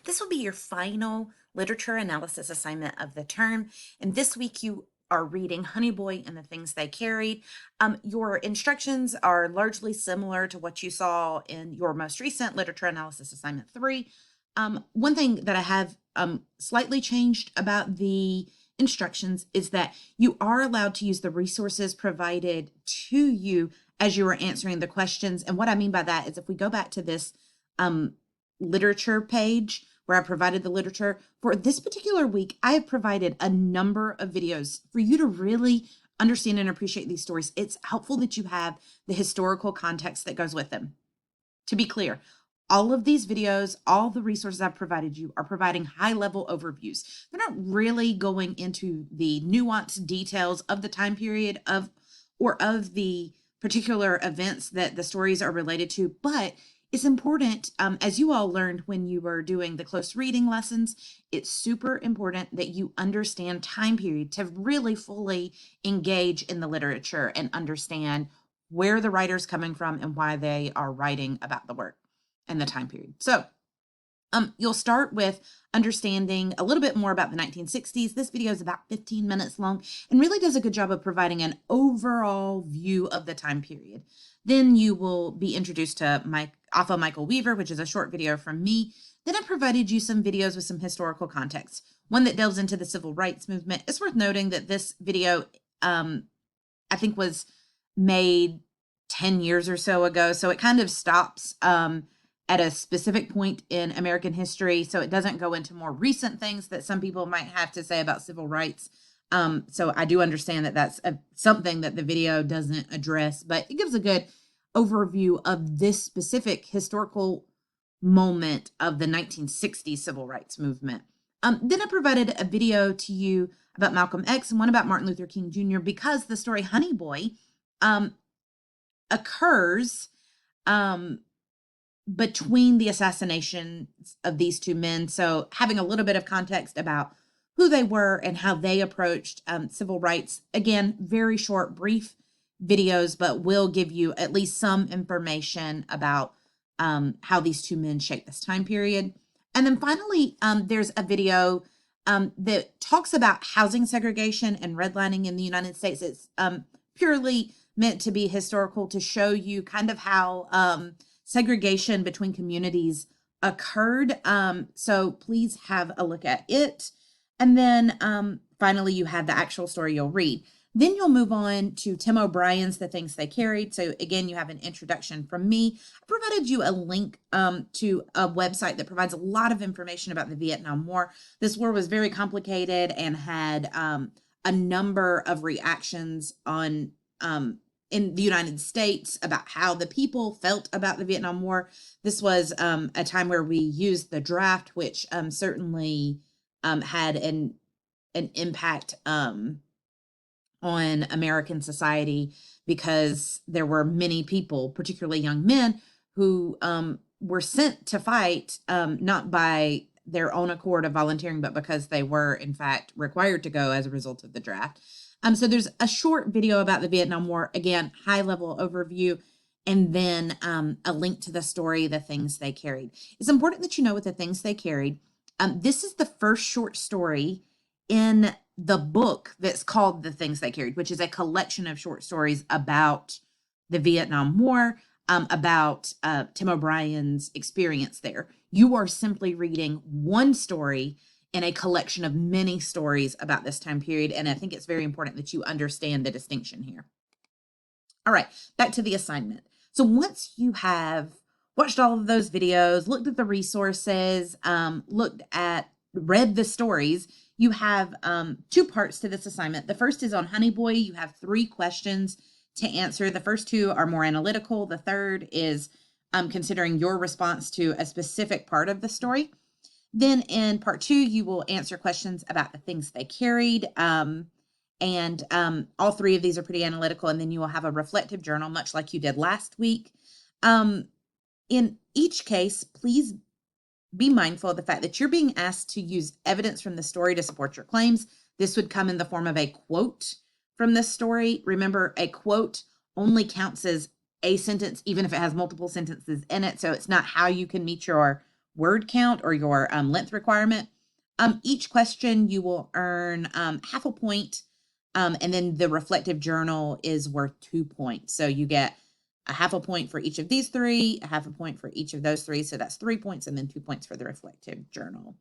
This will be your final literature analysis assignment of the term. And this week you are reading Honey Boy and the Things They Carried. Your instructions are largely similar to what you saw in your most recent literature analysis assignment 3. One thing that I have slightly changed about the instructions is that you are allowed to use the resources provided to you as you are answering the questions. And what I mean by that is if we go back to this literature page where I provided the literature for this particular week, I have provided a number of videos for you to really understand and appreciate these stories. It's helpful that you have the historical context that goes with them. To be clear, all of these videos, all the resources I've provided you are providing high-level overviews. They're not really going into the nuanced details of the time period of the particular events that the stories are related to, but it's important, as you all learned when you were doing the close reading lessons, it's super important that you understand time period to really fully engage in the literature and understand where the writer's coming from and why they are writing about the work and the time period. So you'll start with understanding a little bit more about the 1960s. This video is about 15 minutes long and really does a good job of providing an overall view of the time period. Then you will be introduced to Michael Weaver, which is a short video from me. Then I provided you some videos with some historical context. One that delves into the civil rights movement. It's worth noting that this video, I think, was made 10 years or so ago. So it kind of stops at a specific point in American history. So it doesn't go into more recent things that some people might have to say about civil rights. So I do understand that that's something that the video doesn't address, but it gives a good overview of this specific historical moment of the 1960s civil rights movement. Then I provided a video to you about Malcolm X and one about Martin Luther King Jr. because the story Honey Boy occurs between the assassinations of these two men. So having a little bit of context about who they were and how they approached civil rights. Again, very short, brief videos, but will give you at least some information about how these two men shaped this time period. And then finally, there's a video that talks about housing segregation and redlining in the United States. It's purely meant to be historical to show you kind of how segregation between communities occurred. So please have a look at it. And then finally, you have the actual story you'll read. Then you'll move on to Tim O'Brien's The Things They Carried. So again, you have an introduction from me. I provided you a link to a website that provides a lot of information about the Vietnam War. This war was very complicated and had a number of reactions on in the United States about how the people felt about the Vietnam War. This was a time where we used the draft, which certainly had an impact on American society because there were many people, particularly young men, who were sent to fight not by their own accord of volunteering, but because they were, in fact, required to go as a result of the draft. So there's a short video about the Vietnam War, again, high-level overview, and then a link to the story, The Things They Carried. It's important that you know what The Things They Carried. This is the first short story in the book that's called The Things They Carried, which is a collection of short stories about the Vietnam War, about Tim O'Brien's experience there. You are simply reading one story in a collection of many stories about this time period, and I think it's very important that you understand the distinction here. All right, back to the assignment. So once you have watched all of those videos, looked at the resources, read the stories, you have two parts to this assignment. The first is on Honey Boy. You have 3 questions to answer. The first 2 are more analytical. The third is considering your response to a specific part of the story. Then in part 2, you will answer questions about the things they carried. All 3 of these are pretty analytical. And then you will have a reflective journal, much like you did last week. In each case, please be mindful of the fact that you're being asked to use evidence from the story to support your claims. This would come in the form of a quote from this story. Remember, a quote only counts as a sentence, even if it has multiple sentences in it. So it's not how you can meet your word count or your length requirement. Each question you will earn half a point, and then the reflective journal is worth 2 points. So you get a half a point for each of these three, a half a point for each of those three. So that's 3 points, and then 2 points for the reflective journal.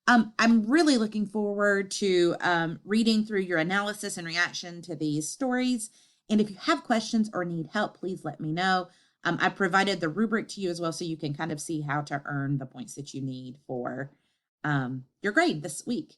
I'm really looking forward to reading through your analysis and reaction to these stories. And if you have questions or need help, please let me know. I provided the rubric to you as well, so you can kind of see how to earn the points that you need for your grade this week.